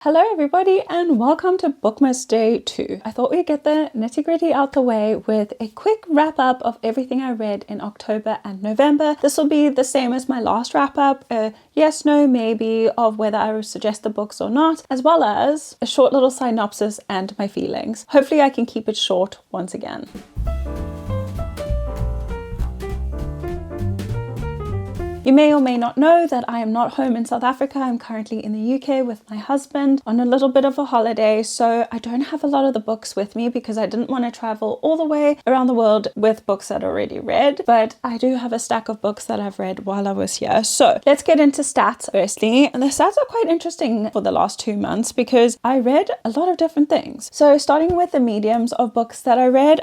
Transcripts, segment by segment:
Hello everybody and welcome to Bookmas Day 2. I thought we'd get the nitty-gritty out the way with a quick wrap-up of everything I read in October and November. This will be the same as my last wrap-up, a yes, no, maybe of whether I would suggest the books or not, as well as a short little synopsis and my feelings. Hopefully I can keep it short once again. You may or may not know that I am not home in South Africa. I'm currently in the UK with my husband on a little bit of a holiday, so I don't have a lot of the books with me because I didn't want to travel all the way around the world with books that I already read, but I do have a stack of books that I've read while I was here. So let's get into stats firstly. And the stats are quite interesting for the last 2 months because I read a lot of different things. So starting with the mediums of books that I read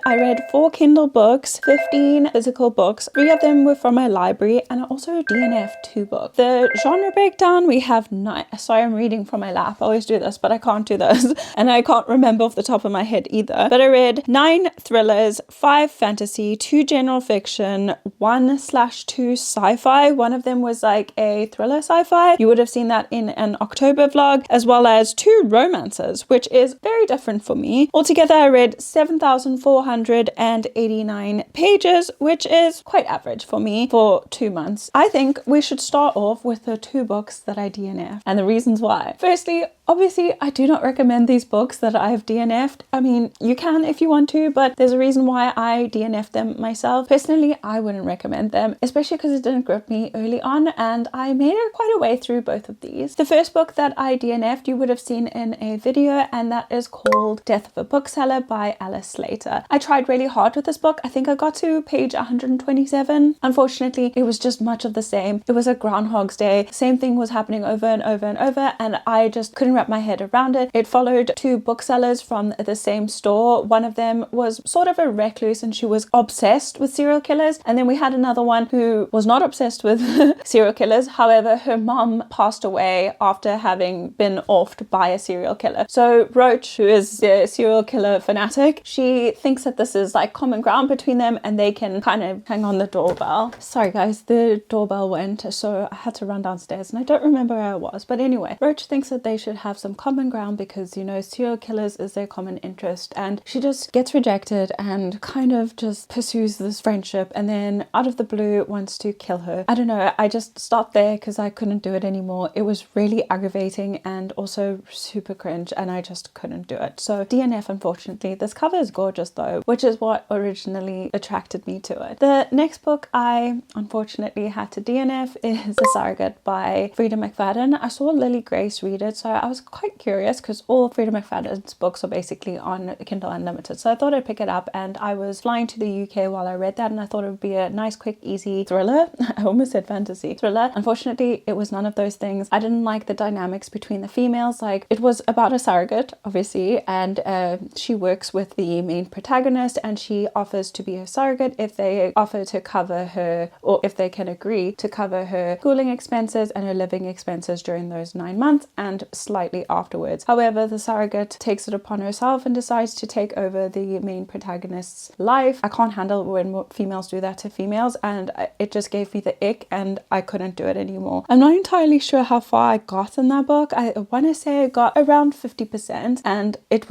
4 Kindle books, 15 physical books, 3 of them were from my library, and I also DNF 2 books. The genre breakdown, we have 9. Sorry, I'm reading from my lap. I always do this, but I can't do this. And I can't remember off the top of my head either. But I read 9 thrillers, 5 fantasy, 2 general fiction, 1/2 sci-fi. One of them was like a thriller sci-fi. You would have seen that in an October vlog, as well as 2 romances, which is very different for me. Altogether, I read 7,489 pages, which is quite average for me for 2 months. I think we should start off with the 2 books that I DNF'd and the reasons why. Firstly, obviously, I do not recommend these books that I have DNF'd. I mean, you can if you want to, but there's a reason why I DNF'd them myself. Personally, I wouldn't recommend them, especially because it didn't grip me early on, and I made it quite a way through both of these. The first book that I DNF'd, you would have seen in a video, and that is called Death of a Bookseller by Alice Slater. I tried really hard with this book. I think I got to page 127. Unfortunately, it was just much of the same. It was a Groundhog's Day. Same thing was happening over and over and over, and I just couldn't wrap my head around it. It followed 2 booksellers from the same store. One of them was sort of a recluse and she was obsessed with serial killers, and then we had another one who was not obsessed with serial killers. However, her mom passed away after having been offed by a serial killer. So Roach, who is the serial killer fanatic, she thinks that this is like common ground between them and they can kind of hang on the doorbell. Sorry guys, the doorbell went, so I had to run downstairs and I don't remember where I was. But anyway, Roach thinks that they should have some common ground because, you know, serial killers is their common interest, and she just gets rejected and kind of just pursues this friendship, and then out of the blue wants to kill her. I don't know, I just stopped there because I couldn't do it anymore. It was really aggravating and also super cringe, and I just couldn't do it. So DNF, unfortunately. This cover is gorgeous though, which is what originally attracted me to it. The next book I unfortunately had to DNF is The Surrogate by Frida McFadden. I saw Lily Grace read it, so I was quite curious because all Frida McFadden's books are basically on Kindle Unlimited, so I thought I'd pick it up, and I was flying to the UK while I read that, and I thought it would be a nice, quick, easy thriller. I almost said fantasy thriller. Unfortunately, it was none of those things. I didn't like the dynamics between the females. Like, it was about a surrogate, obviously, and she works with the main protagonist, and she offers to be her surrogate if they offer to cover her, or if they can agree to cover her schooling expenses and her living expenses during those 9 months and slightly afterwards. However, the surrogate takes it upon herself and decides to take over the main protagonist's life. I can't handle when females do that to females, and it just gave me the ick and I couldn't do it anymore. I'm not entirely sure how far I got in that book. I want to say I got around 50%, and it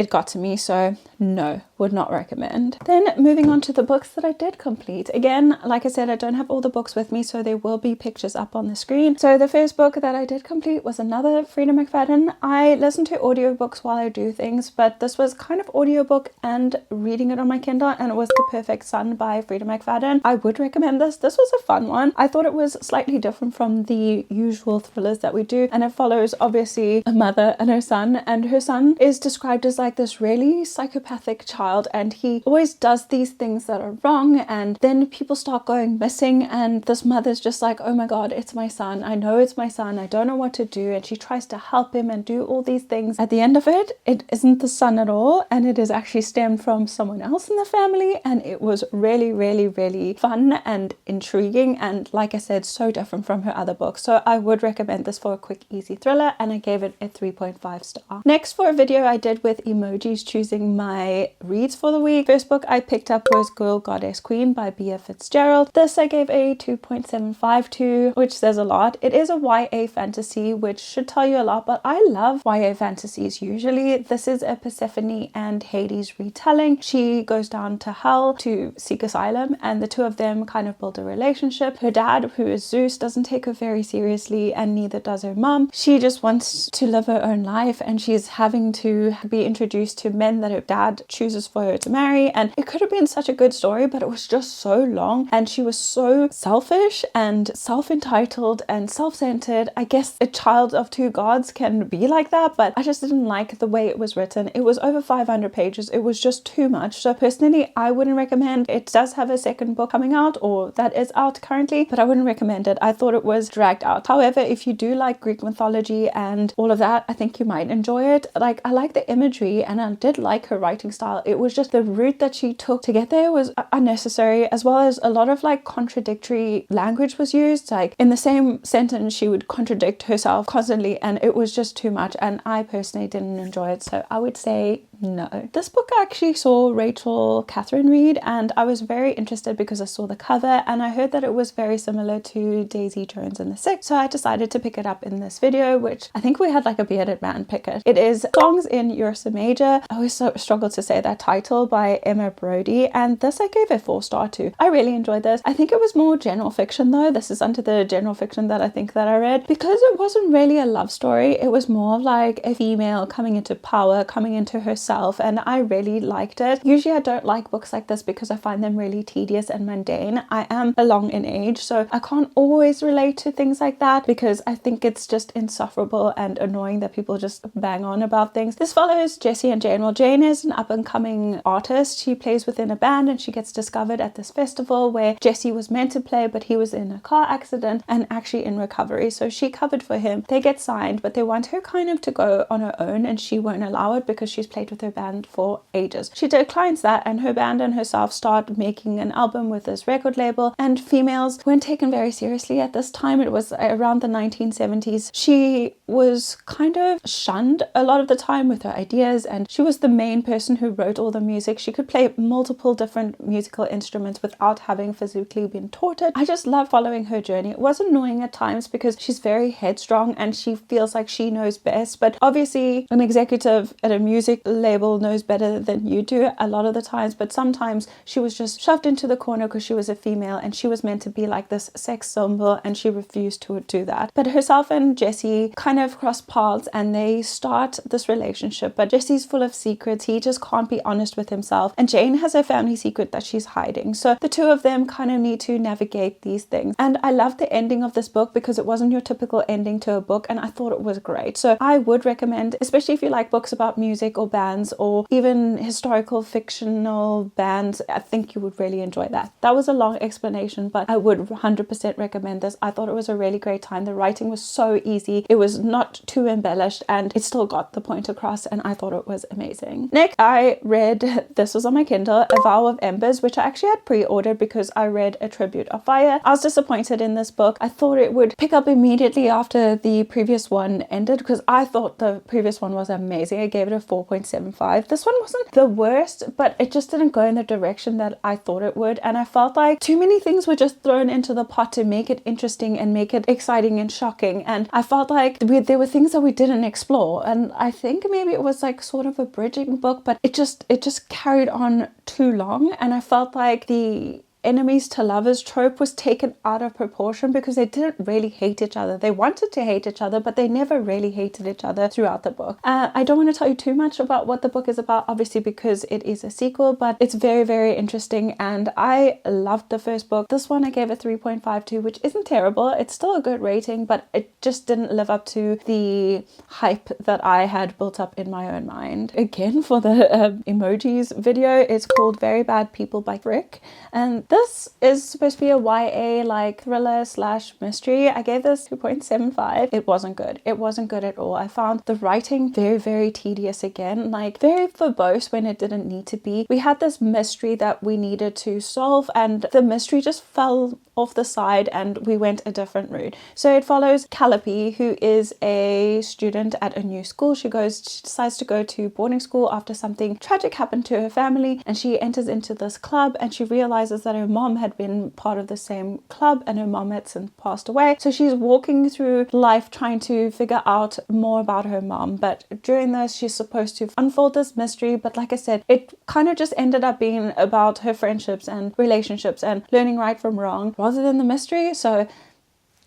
got to me, so no, would not recommend. Then moving on to the books that I did complete. Again, like I said, I don't have all the books with me, so there will be pictures up on the screen. So the first book that I did complete was another Frida McFadden. I listen to audiobooks while I do things, but this was kind of audiobook and reading it on my Kindle, and it was The Perfect Son by Frida McFadden. I would recommend this. This was a fun one. I thought it was slightly different from the usual thrillers that we do, and it follows obviously a mother and her son, and her son is described as like this really psychopathic child, and he always does these things that are wrong, and then people start going missing, and this mother's just like, oh my god, it's my son, I know it's my son, I don't know what to do, and she tries to help him and do all these things. At the end of it, it isn't the son at all, and it is actually stemmed from someone else in the family, and it was really, really, really fun and intriguing, and like I said, so different from her other books. So I would recommend this for a quick, easy thriller, and I gave it a 3.5 star. Next, for a video I did with emojis choosing my read reads for the week. First book I picked up was Girl Goddess Queen by B.F. Fitzgerald. This I gave a 2.75 to, which says a lot. It is a YA fantasy, which should tell you a lot, but I love YA fantasies usually. This is a Persephone and Hades retelling. She goes down to hell to seek asylum, and the two of them kind of build a relationship. Her dad, who is Zeus, doesn't take her very seriously, and neither does her mom. She just wants to live her own life, and she's having to be introduced to men that her dad chooses for her to marry. And it could have been such a good story, but it was just so long, and she was so selfish and self-entitled and self-centered. I guess a child of two gods can be like that, but I just didn't like the way it was written. It was over 500 pages. It was just too much. So personally, I wouldn't recommend. It does have a second book coming out, or that is out currently, but I wouldn't recommend it. I thought it was dragged out. However, if you do like Greek mythology and all of that, I think you might enjoy it. Like, I like the imagery and I did like her writing style. It was just the route that she took to get there was unnecessary, as well as a lot of like contradictory language was used. Like in the same sentence, she would contradict herself constantly, and it was just too much, and I personally didn't enjoy it. So I would say no. This book I actually saw Rachel Catherine read, and I was very interested because I saw the cover and I heard that it was very similar to Daisy Jones and the Six. So I decided to pick it up in this video, which I think we had like a bearded man pick it. It is Songs in Ursa Major. I always struggle to say that title, by Emma Brody, and this I gave a 4-star to. I really enjoyed this. I think it was more general fiction though. This is under the general fiction that I think that I read, because it wasn't really a love story. It was more of like a female coming into power, coming into herself, and I really liked it. Usually I don't like books like this because I find them really tedious and mundane. I am along in age, so I can't always relate to things like that because I think it's just insufferable and annoying that people just bang on about things. This follows Jessie and Jane. Well, Jane is an up-and-coming artist. She plays within a band and she gets discovered at this festival where Jessie was meant to play, but he was in a car accident and actually in recovery. So she covered for him. They get signed, but they want her kind of to go on her own, and she won't allow it because she's played with her band for ages. She declines that, and her band and herself start making an album with this record label, and females weren't taken very seriously at this time. It was around the 1970s. She was kind of shunned a lot of the time with her ideas, and she was the main person who wrote all the music. She could play multiple different musical instruments without having physically been taught it. I just love following her journey. It was annoying at times because she's very headstrong and she feels like she knows best, but obviously an executive at a music label knows better than you do a lot of the times, but sometimes she was just shoved into the corner because she was a female and she was meant to be like this sex symbol, and she refused to do that. But herself and Jessie kind of cross paths and they start this relationship, but Jessie's full of secrets. He just can't be honest with himself, and Jane has a family secret that she's hiding. So the two of them kind of need to navigate these things, and I love the ending of this book because it wasn't your typical ending to a book, and I thought it was great. So I would recommend, especially if you like books about music or bands or even historical fictional bands, I think you would really enjoy that. That was a long explanation, but I would 100% recommend this. I thought it was a really great time. The writing was so easy. It was not too embellished and it still got the point across, and I thought it was amazing. Next, I read, this was on my Kindle, A Vow of Embers, which I actually had pre-ordered because I read A Tribute of Fire. I was disappointed in this book. I thought it would pick up immediately after the previous one ended because I thought the previous one was amazing. I gave it a 4.75. This one wasn't the worst, but it just didn't go in the direction that I thought it would, and I felt like too many things were just thrown into the pot to make it interesting and make it exciting and shocking, and I felt like there were things that we didn't explore, and I think maybe it was like sort of a bridging book, but it just carried on too long, and I felt like the enemies to lovers trope was taken out of proportion because they didn't really hate each other. They wanted to hate each other, but they never really hated each other throughout the book. I don't want to tell you too much about what the book is about, obviously, because it is a sequel, but it's very, very interesting, and I loved the first book. This one I gave a 3.52, which isn't terrible. It's still a good rating, but it just didn't live up to the hype that I had built up in my own mind. Again, for the emojis video, it's called Very Bad People by Frick, and this is supposed to be a YA like thriller / mystery. I gave this 2.75. It wasn't good. It wasn't good at all. I found the writing very, very tedious again, like very verbose when it didn't need to be. We had this mystery that we needed to solve, and the mystery just fell off the side and we went a different route. So it follows Calliope, who is a student at a new school. She decides to go to boarding school after something tragic happened to her family, and she enters into this club and she realizes that her mom had been part of the same club and her mom had since passed away. So she's walking through life trying to figure out more about her mom, but during this she's supposed to unfold this mystery. But like I said, it kind of just ended up being about her friendships and relationships and learning right from wrong rather than the mystery. So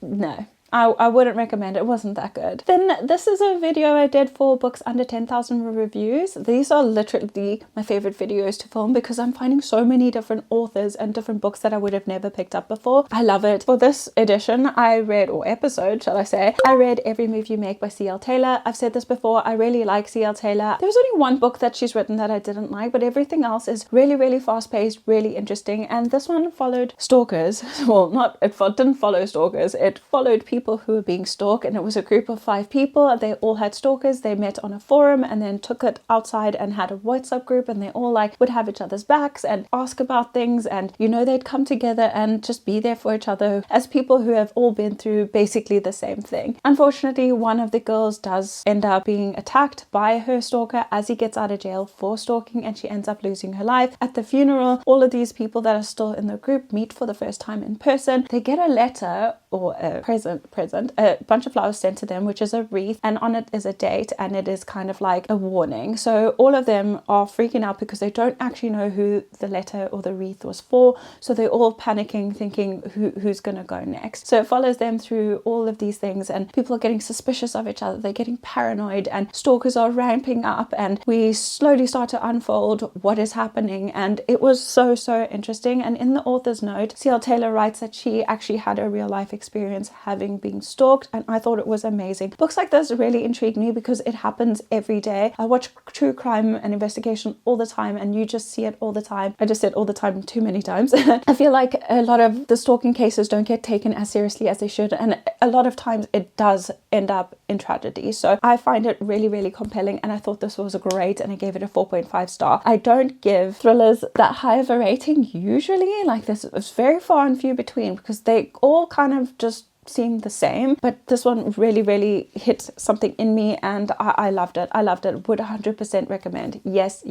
no, I wouldn't recommend it. It wasn't that good. Then this is a video I did for books under 10,000 reviews. These are literally my favorite videos to film because I'm finding so many different authors and different books that I would have never picked up before. I love it. For this edition, or episode, shall I say, I read Every Move You Make by C.L. Taylor. I've said this before, I really like C.L. Taylor. There was only one book that she's written that I didn't like, but everything else is really, really fast-paced, really interesting. And this one followed stalkers. Well, it didn't follow stalkers. It followed people who were being stalked, and it was a group of 5 people. They all had stalkers. They met on a forum and then took it outside and had a WhatsApp group, and they all would have each other's backs and ask about things, and they'd come together and just be there for each other as people who have all been through basically the same thing. Unfortunately, one of the girls does end up being attacked by her stalker as he gets out of jail for stalking, and she ends up losing her life. At the funeral, all of these people that are still in the group meet for the first time in person. They get a letter or a present, a bunch of flowers sent to them, which is a wreath, and on it is a date, and it is kind of like a warning. So all of them are freaking out because they don't actually know who the letter or the wreath was for. So they're all panicking, thinking who's gonna go next. So it follows them through all of these things, and people are getting suspicious of each other. They're getting paranoid, and stalkers are ramping up, and we slowly start to unfold what is happening. And it was so interesting. And in the author's note, C.L. Taylor writes that she actually had a real life experience having been stalked, and I thought it was amazing. Books like this really intrigue me because it happens every day. I watch true crime and investigation all the time, and you just see it all the time. I just said all the time too many times. I feel like a lot of the stalking cases don't get taken as seriously as they should, and a lot of times it does end up in tragedy. So I find it really compelling, and I thought this was great, and I gave it a 4.5 star. I don't give thrillers that high of a rating usually. Like, this is very far and few between because they all kind of just seem the same, but this one really hit something in me, and I loved it. Would 100% recommend. Yes.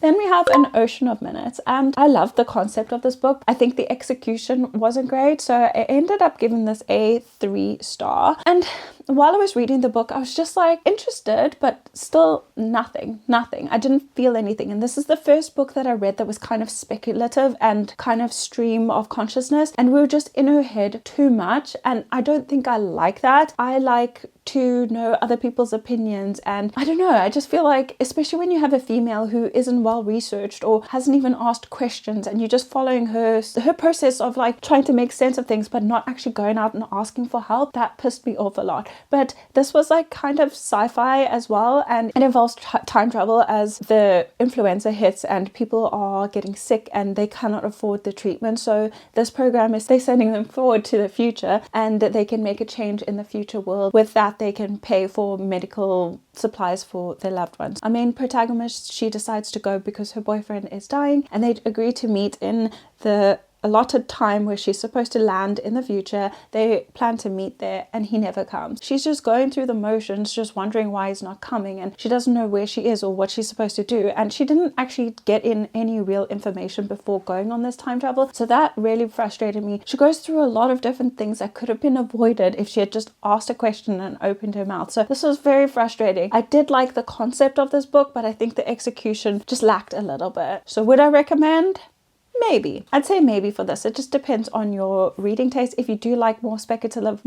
Then we have An Ocean of Minutes, and I love the concept of this book. I think the execution wasn't great, so I ended up giving this a 3 star. And while I was reading the book, I was just like interested, but still nothing. I didn't feel anything. And this is the first book that I read that was kind of speculative and kind of stream of consciousness, and we were just in her head too much. And I don't think I like that. I like to know other people's opinions, and I don't know, I just feel like, especially when you have a female who isn't well researched or hasn't even asked questions, and you're just following her process of like trying to make sense of things but not actually going out and asking for help, that pissed me off a lot. But this was like kind of sci-fi as well, and it involves time travel as the influenza hits and people are getting sick and they cannot afford the treatment. So this program is, they're sending them forward to the future, and they can make a change in the future world. With that, they can pay for medical supplies for their loved ones. Our main protagonist, she decides to go because her boyfriend is dying, and they agree to meet in the allotted time where she's supposed to land in the future. They plan to meet there, and he never comes. She's just going through the motions, just wondering why he's not coming, and she doesn't know where she is or what she's supposed to do, and she didn't actually get in any real information before going on this time travel. So that really frustrated me. She goes through a lot of different things that could have been avoided if she had just asked a question and opened her mouth. So this was very frustrating. I did like the concept of this book, but I think the execution just lacked a little bit. So would I recommend? Maybe. I'd say maybe for this. It just depends on your reading taste. If you do like more speculative,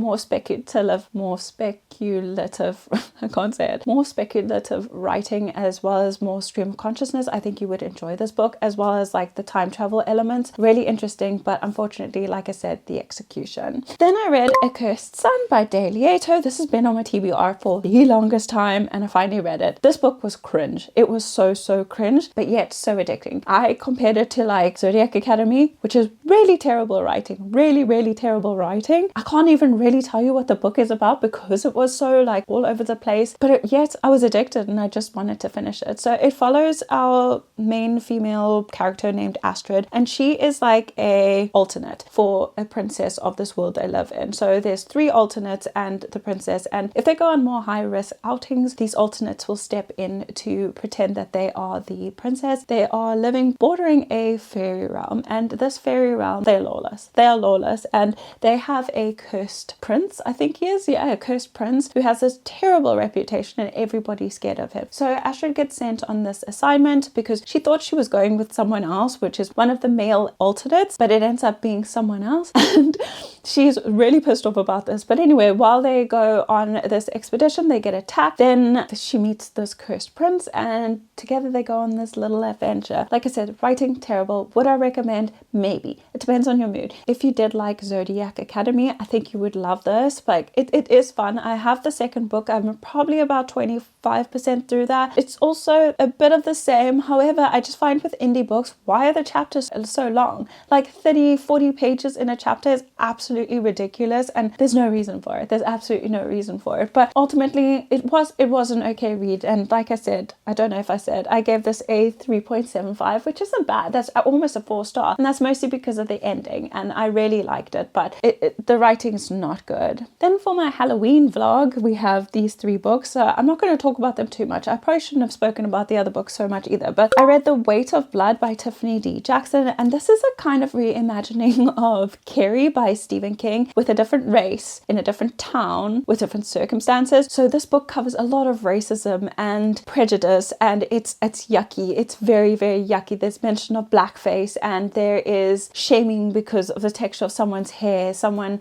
I can't say it, more speculative writing as well as more stream of consciousness, I think you would enjoy this book, as well as like the time travel elements. Really interesting, but unfortunately, like I said, the execution. Then I read A Cursed Sun by Dale Lieto. This has been on my TBR for the longest time, and I finally read it. This book was cringe. It was so cringe, but yet so addicting. I compared it to like Zodiac Academy, which is Really terrible writing, really terrible writing. I can't even really tell you what the book is about because it was so like all over the place, but yet I was addicted and I just wanted to finish it. So it follows our main female character named Astrid, and she is like a alternate for a princess of this world they live in. So there's 3 alternates and the princess, and if they go on more high risk outings, these alternates will step in to pretend that they are the princess. They are living bordering a fairy realm, and this fairy realm, they're lawless. They are lawless, and they have a cursed prince, I think he is, yeah, a cursed prince who has this terrible reputation and everybody's scared of him. So Astrid gets sent on this assignment because she thought she was going with someone else, which is one of the male alternates, but it ends up being someone else, and she's really pissed off about this. But anyway, while they go on this expedition, they get attacked. Then she meets this cursed prince, and together they go on this little adventure. Like I said, writing terrible. Would I recommend? Maybe. It depends on your mood. If you did like Zodiac Academy, I think you would love this. Like it is fun. I have the second book. I'm probably about 25% through that. It's also a bit of the same. However, I just find with indie books, why are the chapters so long? Like 30-40 pages in a chapter is absolutely ridiculous, and there's no reason for it. There's absolutely no reason for it. But ultimately it was an okay read, and like I said, I don't know if I said, I gave this a 3.75, which isn't bad. That's almost a 4-star, and that's mostly because of the ending, and I really liked it, but the writing is not good. Then for my Halloween vlog, we have these 3 books. I'm not going to talk about them too much. I probably shouldn't have spoken about the other books so much either, but I read The Weight of Blood by Tiffany D. Jackson, and this is a kind of reimagining of Carrie by Stephen King with a different race in a different town with different circumstances. So this book covers a lot of racism and prejudice, and it's yucky. It's very yucky. There's mention of blackface, and there is shaming because of the texture of someone's hair.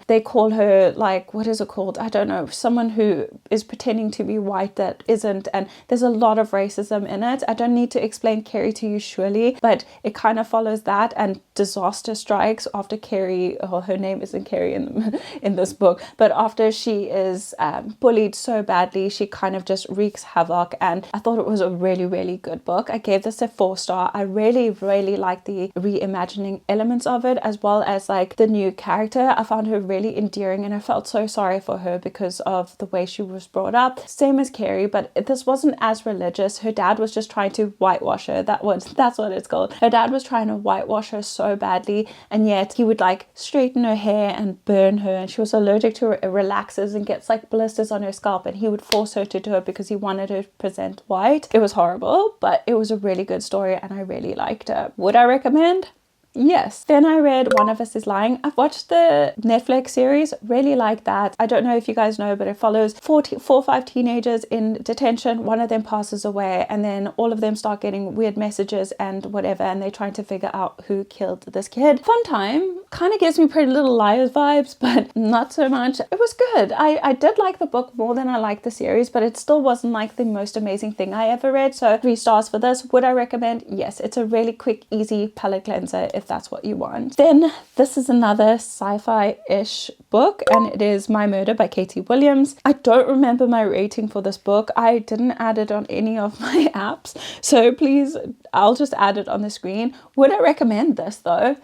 They call her, like, what is it called? I don't know. Someone who is pretending to be white that isn't, and there's a lot of racism in it. I don't need to explain Carrie to you surely, but it kind of follows that, and disaster strikes after Carrie, her name isn't Carrie in this book, but after she is bullied so badly, she kind of just wreaks havoc, and I thought it was a really good book. I gave this a 4-star. I really like the reimagining elements of it, as well as like the new character. I found her really endearing, and I felt so sorry for her because of the way she was brought up. Same as Carrie, but this wasn't as religious. Her dad was just trying to whitewash her. That's what it's called. Her dad was trying to whitewash her so badly, and yet he would like straighten her hair and burn her, and she was allergic to relaxers and gets like blisters on her scalp, and he would force her to do it because he wanted her to present white. It was horrible, but it was a really good story, and I really liked it. Would I recommend? Yes. Then I read One of Us is Lying. I've watched the Netflix series, really like that. I don't know if you guys know, but it follows 4 or 5 teenagers in detention. One of them passes away, and then all of them start getting weird messages and whatever, and they're trying to figure out who killed this kid. Fun time. Kind of gives me Pretty Little Liars vibes, but not so much. It was good. I did like the book more than I liked the series, but it still wasn't like the most amazing thing I ever read. So 3 stars for this. Would I recommend? Yes. It's a really quick, easy palate cleanser if that's what you want. Then this is another sci-fi-ish book, and it is My Murder by Katie Williams. I don't remember my rating for this book. I didn't add it on any of my apps, so please, I'll just add it on the screen. Would I recommend this though?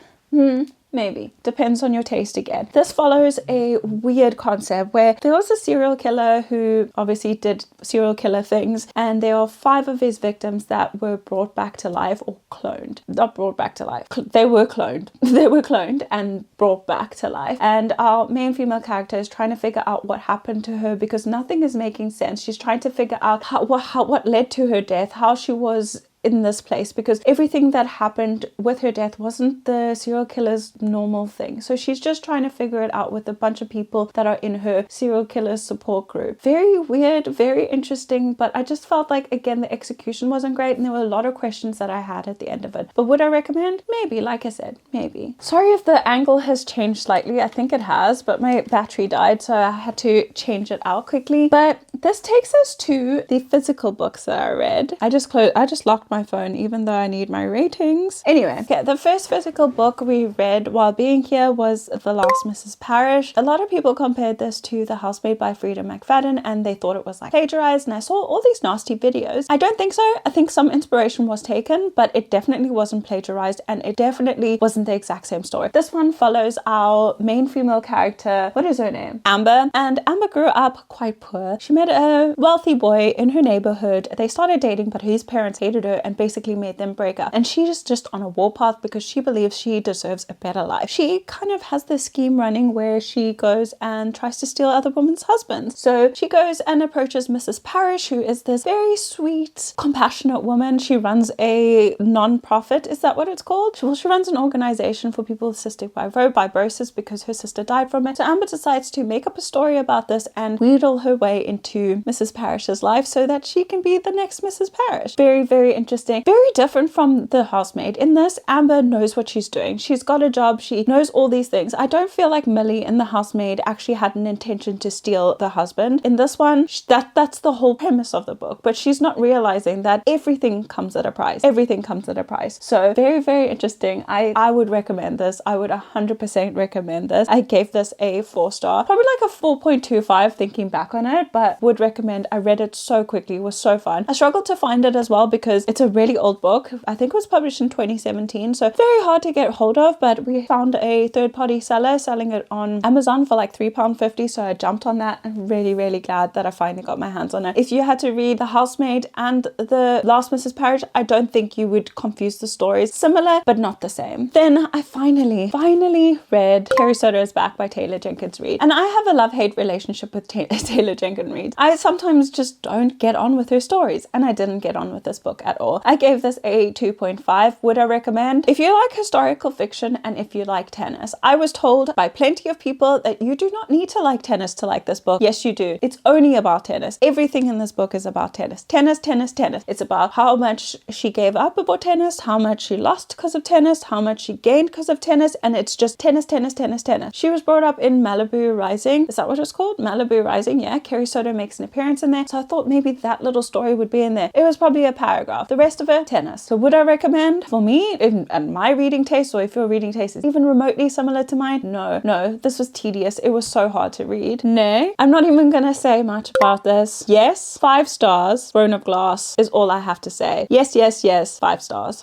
Maybe. Depends on your taste again. This follows a weird concept where there was a serial killer who obviously did serial killer things, and there are 5 of his victims that were brought back to life, or cloned. Not brought back to life. They were cloned. They were cloned and brought back to life. And our main female character is trying to figure out what happened to her because nothing is making sense. She's trying to figure out what led to her death, how she was in this place, because everything that happened with her death wasn't the serial killer's normal thing. So she's just trying to figure it out with a bunch of people that are in her serial killer support group. Very weird, very interesting, but I just felt like, again, the execution wasn't great, and there were a lot of questions that I had at the end of it. But would I recommend? Maybe. Like I said, maybe. Sorry if the angle has changed slightly. I think it has, but my battery died, so I had to change it out quickly. But this takes us to the physical books that I read. I just locked my phone, even though I need my ratings. Anyway, okay, the first physical book we read while being here was The Last Mrs. Parrish. A lot of people compared this to The Housemaid by Frida McFadden, and they thought it was like plagiarized, and I saw all these nasty videos. I don't think so. I think some inspiration was taken, but it definitely wasn't plagiarized, and it definitely wasn't the exact same story. This one follows our main female character. What is her name? Amber. And Amber grew up quite poor. She met a wealthy boy in her neighborhood. They started dating, but his parents hated her and basically made them break up. And she is just on a warpath because she believes she deserves a better life. She kind of has this scheme running where she goes and tries to steal other women's husbands. So she goes and approaches Mrs. Parrish, who is this very sweet, compassionate woman. She runs a non-profit. Is that what it's called? She runs an organization for people with cystic fibrosis because her sister died from it. So Amber decides to make up a story about this and wheedle her way into Mrs. Parrish's life so that she can be the next Mrs. Parrish. Very, very interesting. Very different from The Housemaid. In this, Amber knows what she's doing. She's got a job. She knows all these things. I don't feel like Millie in The Housemaid actually had an intention to steal the husband. In this one, that's the whole premise of the book, but she's not realizing that everything comes at a price. Everything comes at a price. So very, very interesting. I would recommend this. I would 100% recommend this. I gave this a 4-star, probably like a 4.25 thinking back on it, but would recommend. I read it so quickly. It was so fun. I struggled to find it as well because it's a really old book. I think it was published in 2017, so very hard to get hold of, but we found a third-party seller selling it on Amazon for like £3.50, so I jumped on that. I'm really, really glad that I finally got my hands on it. If you had to read The Housemaid and The Last Mrs. Parrish, I don't think you would confuse the stories. Similar, but not the same. Then I finally read Carrie Soto is Back by Taylor Jenkins Reid. And I have a love-hate relationship with Taylor Jenkins Reid. I sometimes just don't get on with her stories, and I didn't get on with this book at all. I gave this a 2.5. Would I recommend? If you like historical fiction and if you like tennis. I was told by plenty of people that you do not need to like tennis to like this book. Yes, you do. It's only about tennis. Everything in this book is about tennis. Tennis, tennis, tennis. It's about how much she gave up about tennis, how much she lost because of tennis, how much she gained because of tennis, and it's just tennis, tennis, tennis, tennis. She was brought up in Malibu Rising. Is that what it's called? Malibu Rising, yeah. Carrie Soto makes an appearance in there, so I thought maybe that little story would be in there. It was probably a paragraph. The rest of it, tennis. So would I recommend? For me, in my reading taste, or if your reading taste is even remotely similar to mine, no, this was tedious. It was so hard to read. Nay, I'm not even gonna say much about this. Yes, 5 stars. Throne of Glass is all I have to say. Yes, 5 stars.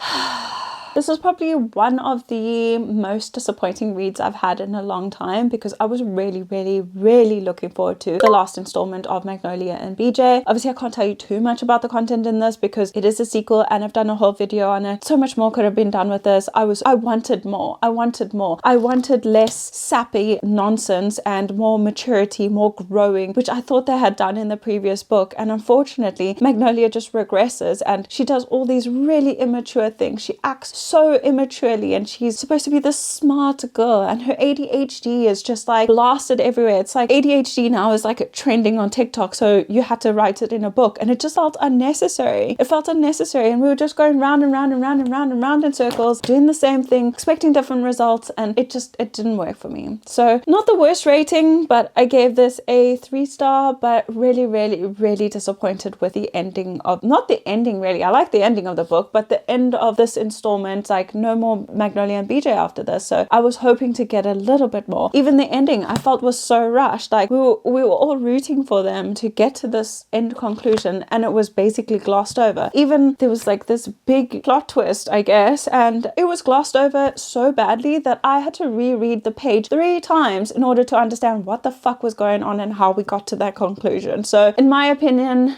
This is probably one of the most disappointing reads I've had in a long time because I was really, really, really looking forward to the last installment of Magnolia and BJ. Obviously, I can't tell you too much about the content in this because it is a sequel and I've done a whole video on it. So much more could have been done with this. I wanted more. I wanted less sappy nonsense and more maturity, more growing, which I thought they had done in the previous book. And unfortunately, Magnolia just regresses and she does all these really immature things. She acts so immaturely and she's supposed to be this smart girl and her ADHD is just like blasted everywhere. It's like ADHD now is like trending on TikTok, so you had to write it in a book and it just felt unnecessary. It felt unnecessary and we were just going round and round and round and round and round in circles, doing the same thing, expecting different results, and it didn't work for me. So not the worst rating, but I gave this a 3-star, but really, really, really disappointed with the ending of, not the ending really, I like the ending of the book, but the end of this installment. Like no more Magnolia and BJ after this, so I was hoping to get a little bit more. Even the ending I felt was so rushed. Like we were all rooting for them to get to this end conclusion and it was basically glossed over. Even there was like this big plot twist, I guess, and it was glossed over so badly that I had to reread the page 3 times in order to understand what the fuck was going on and how we got to that conclusion. So in my opinion,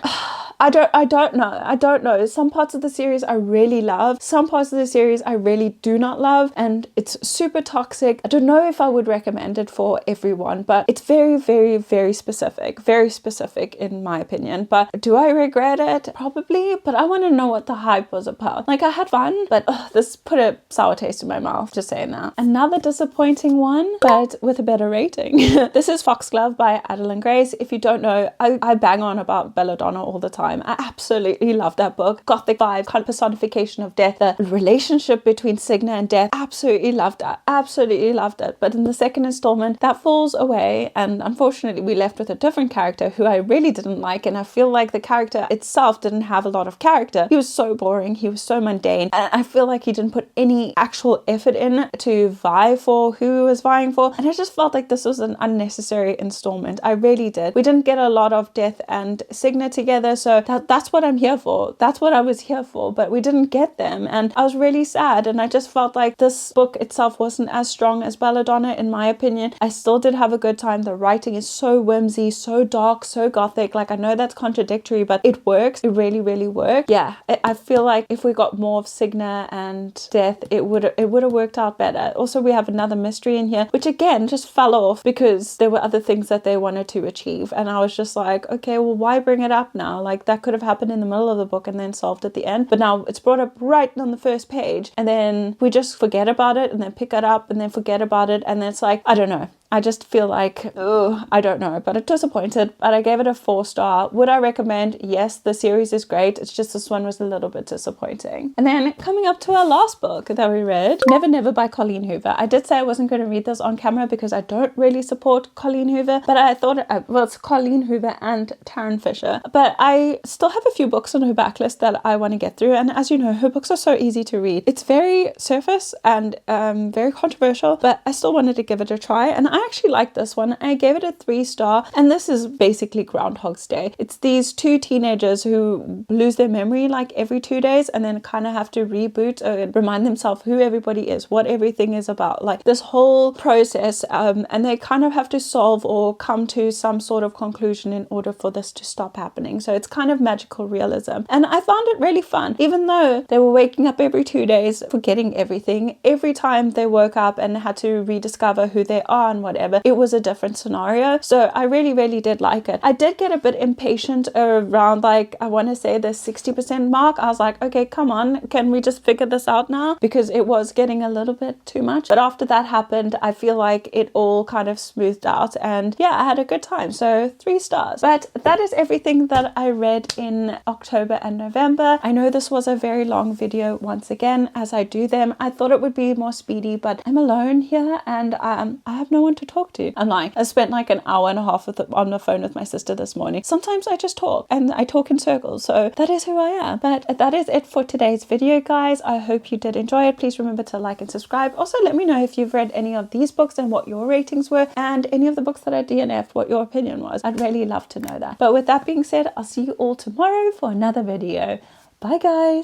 I don't know. Some parts of the series I really love. Some parts of the series I really do not love. And it's super toxic. I don't know if I would recommend it for everyone, but it's very, very, very specific. Very specific in my opinion. But do I regret it? Probably. But I want to know what the hype was about. Like I had fun, but this put a sour taste in my mouth. Just saying that. Another disappointing one, but with a better rating. This is Foxglove by Adeline Grace. If you don't know, I bang on about Belladonna all the time. time. I absolutely love that book. Gothic vibe, kind of personification of death, the relationship between Signa and Death. Absolutely loved that. Absolutely loved it. But in the second installment, that falls away, and unfortunately we left with a different character who I really didn't like, and I feel like the character itself didn't have a lot of character. He was so boring. He was so mundane, and I feel like he didn't put any actual effort in to vie for who he was vying for, and I just felt like this was an unnecessary installment. I really did. We didn't get a lot of Death and Signa together, so that's what I'm here for. That's what I was here for, but we didn't get them, and I was really sad, and I just felt like this book itself wasn't as strong as Belladonna, in my opinion. I still did have a good time. The writing is so whimsy, so dark, so gothic. Like, I know that's contradictory, but it works. It really, really works. Yeah, I feel like if we got more of Signa and Death, it would have worked out better. Also, we have another mystery in here, which again just fell off because there were other things that they wanted to achieve, and I was just like, okay, well, why bring it up now? Like, that could have happened in the middle of the book and then solved at the end, but now it's brought up right on the first page, and then we just forget about it and then pick it up and then forget about it, and then it's like, I don't know. I just feel like, oh, I don't know, but I'm disappointed. But I gave it a 4-star. Would I recommend? Yes, the series is great. It's just this one was a little bit disappointing. And then coming up to our last book that we read, Never Never by Colleen Hoover. I did say I wasn't going to read this on camera because I don't really support Colleen Hoover, but I thought, well, it's Colleen Hoover and Taryn Fisher. But I still have a few books on her backlist that I want to get through. And as you know, her books are so easy to read. It's very surface and very controversial, but I still wanted to give it a try. And I actually like this one. I gave it a 3-star, and this is basically Groundhog's Day. It's these two teenagers who lose their memory like every 2 days and then kind of have to reboot and remind themselves who everybody is, what everything is about, like this whole process, and they kind of have to solve or come to some sort of conclusion in order for this to stop happening. So it's kind of magical realism, and I found it really fun. Even though they were waking up every 2 days, forgetting everything, every time they woke up and had to rediscover who they are and whatever, it was a different scenario. So I really, really did like it. I did get a bit impatient around, like, I want to say the 60% mark. I was like, okay, come on, can we just figure this out now? Because it was getting a little bit too much. But after that happened, I feel like it all kind of smoothed out, and yeah, I had a good time. So 3 stars. But that is everything that I read in October and November. I know this was a very long video once again, as I do them. I thought it would be more speedy, but I'm alone here and I have no one to talk to. I'm like, I spent like an hour and a half on the phone with my sister this morning. Sometimes I just talk, and I talk in circles. So that is who I am. But that is it for today's video, guys. I hope you did enjoy it. Please remember to like and subscribe. Also, let me know if you've read any of these books and what your ratings were, and any of the books that I DNF'd, what your opinion was. I'd really love to know that. But with that being said, I'll see you all tomorrow for another video. Bye, guys.